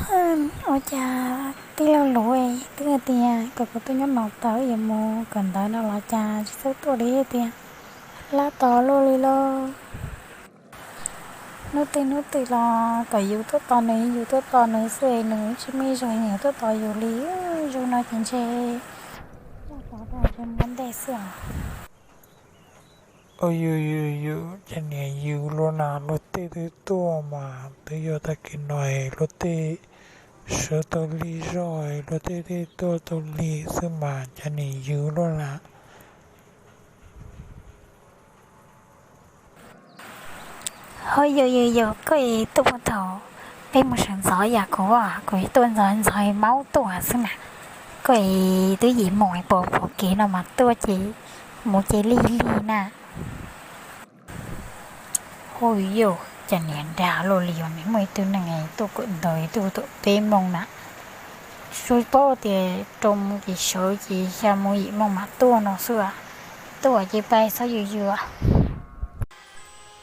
Ôi cha, tí lâu lụi, tí là tia, cậu có tôi nhớ nọc tới giờ mô, cần tới đâu là cha, chứ sức tôi đi tia, lá tỏ lô lì lô, nước tì lo, cậu yếu tốt tỏ này xuê nữa, chứ mi rồi nhỉ tốt tỏ yếu lý, rồi nói chuyện chê, nó có đồ trên vấn đề xưởng. Ôi cho nên yêu luôn à lúc tê tê tua mà tôi yêu ta kinh nói lúc tê sửa tôi lý rồi lúc tê tê tua tôi lý sư mà cho nên yêu luôn à Thôi giờ, có ý tôi một thầu, bên một sản gió giả cố à, có ý tuần gió máu tủa xứ mà, có ý tôi gì mỏi bộ kỹ nào mà tôi chỉ, một chỉ li nè. Ôi dồi, chẳng nhận ra lô liều này mới từ ngày tôi cũng tới tôi bế mong nè. Rồi bố thì trong cái số chỉ xa mô dị mong mà tôi nó xưa. Tôi chỉ bay sao dừa.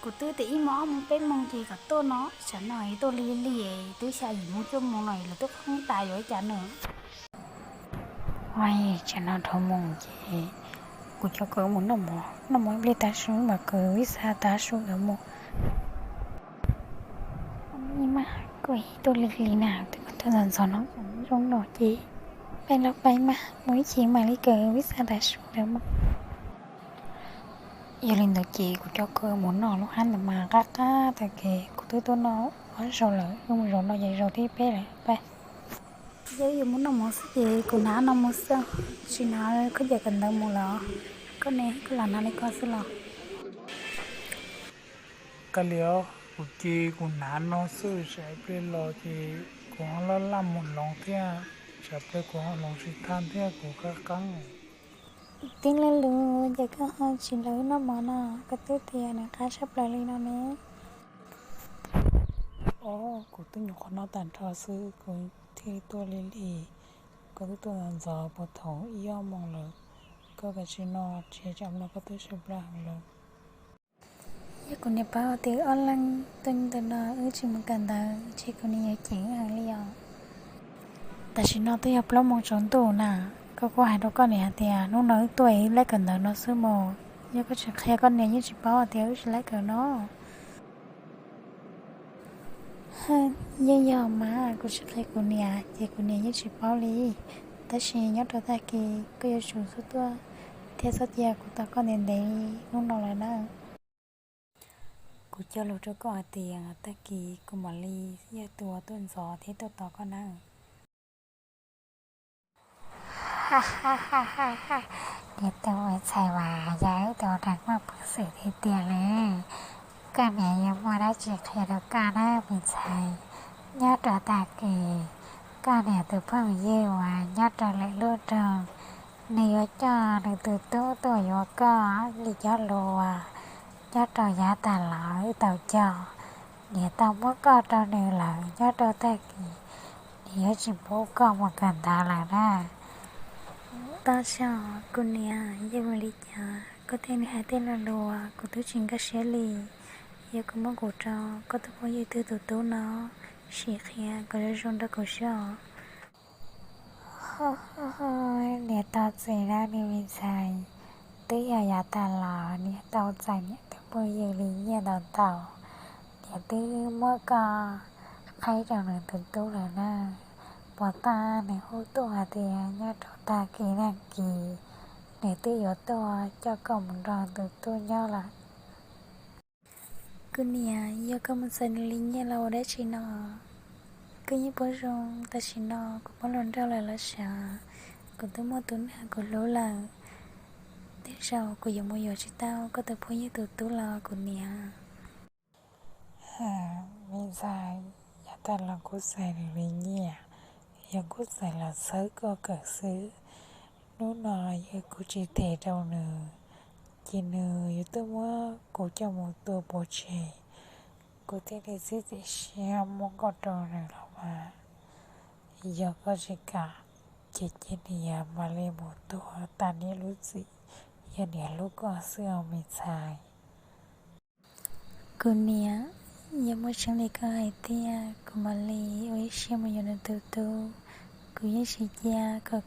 Cô tư tỷ mó mong bế mong thì cả tôi nó. Chẳng nói tôi li tôi xa gì mong chung mong này là tôi không tài rồi chả nữa. Ôi, chẳng nói thôi mong chị. Cô cho cỡ muốn nó muốn lấy ta xuống mà cỡ với xa ta xuống ở một. Nhưng mà quỷ tôi lì nào tôi dần dần nó rong nổi chị bay lọc bay mà mỗi chị mà lấy cờ biết sao đã xuống được mà giờ lên được chị của cho cơ muốn nó lúc ăn mà gắt á tại kì của tôi nó quá rồi lỡ nhưng mà rồi nó vậy rồi thì bé lại bay giờ muốn nó muốn gì của nó muốn sao chị nó có giờ cần đâu một lọ có nè có là nó đi coi sẽ lọ cái liều của chị của nán nó sư sẽ bê lo chị của họ là làm một lòng thế sẽ bê của họ lòng sĩ than thế của các căng tiếng lên lưng giờ có hơn chị lớn nó mà nó cái túi tiền này cá sắp lại lên nó nè ồ của tôi nhỏ nó tàn trò sư của thì tôi lên đi có tôi làm giờ bộ thấu yêu mong là có cái chuyện nó chỉ trong nó có tôi sẽ làm là giờ còn nhập bảo tiếng online tên nó chỉ một cần ta chỉ còn nhớ chuyện hàng liều ta chỉ nói tôi học lớp một chốn tủ nè có hai đứa con này thì nó nói tuổi lấy cần đó nó sớm mồ giờ có chuyện khe con này như chỉ bảo thì chỉ lấy cần nó giờ mà có chuyện khe con này thì con này như chỉ bảo đi ta chỉ nhớ cho ta kì có yêu chủ số tua theo số tiền của ta con này đấy nó nói là nó cô cho lũ cho có tiền ta kì cô mà ly giờ tua tuần gió thế tôi tao con nào để tôi xài và giải tôi đặt một sự thì tiền này cái này em mua đã chỉ khi được cái đó mình xài nhớ trở ta kì cái này từ phương dư và nhớ trở lại luôn trường nếu cho được từ tôi vô có đi cho lùa nhớ trở giá ta lợi tàu cho để tao mất có cho nên là nhớ trở ta kì nếu chỉ bố con mà cần ta là ra ta sao cô nè giờ mà đi chợ có tên hai tên là lùa của tôi chuyện cái xe lì giờ có món cổ trò có tôi có gì từ tố nó xì khía có ra rôn ra cổ sợ nè tao xảy ra đi mình xài tới giờ nhà ta lò nè tao xài nè tao bây giờ lý nhà tao nè tới mới có khai rằng là tố là na bỏ ta này hô tô thì nhớ cho ta kỹ năng kỳ để tôi ở tô cho cổng rồi từ tôi nhớ là cứ nè giờ có một sân lính nhà lâu đấy chị nó cứ như bữa rong ta chị nó cũng có lần ra là sợ còn tôi mua tuấn hàng của lỗ là tiếp sau của giờ mua giờ chị tao có tập phơi như từ là của nè mình xài nhà ta là có xài được lý nhẹ giờ có xài là sớ có cả sứ nó nói giờ cô chỉ thể đâu nữa chỉ nữa giờ tôi mua cô cho mộtตัวbộ trẻ cô thấy để giữ để xem món con trò này là mà giờ có chỉ cả chỉ nhà mà lên mộtตัวtàn ní lúc gì giờ nè lúc có xưa mình xài cô nè giờ mới chẳng lấy cái hai tia của mà lì ôi xem mà giờ nó từ từ của những sự gia có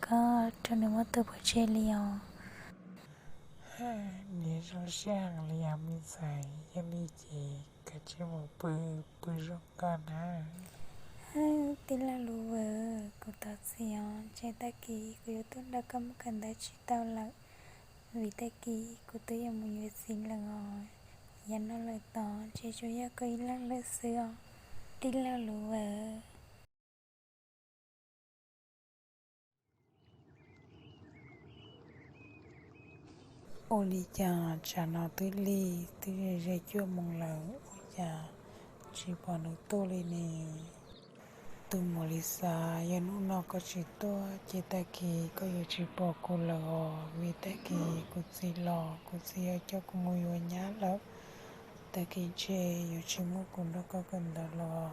cho nó mất từ bỏ chơi liều nhớ rồi sang liều mình xàiยังมีจีcái chiếc một bự rong con ha tin là lù vợ của ta xiao chạy ta kỳ của yếu tố đã cầm cần đã chỉ tao là vì ta kỳ của tôi là một người xin là ngồi dành nó lời tỏ chỉ cho ya cây lăng lời xưa tin là lù vợ ô li cha nó tới li tới ra chưa mong lỡ cha chỉ bỏ nó tô lên nè tu mò li sa ya nó có chỉ to chỉ ta kỳ có giờ chỉ bỏ cô lỡ vì ta kỳ cô chỉ lò cô chỉ cho cô ngồi ở nhà lỡ ta kỳ chê giờ chỉ mua cô nó có cần đó lò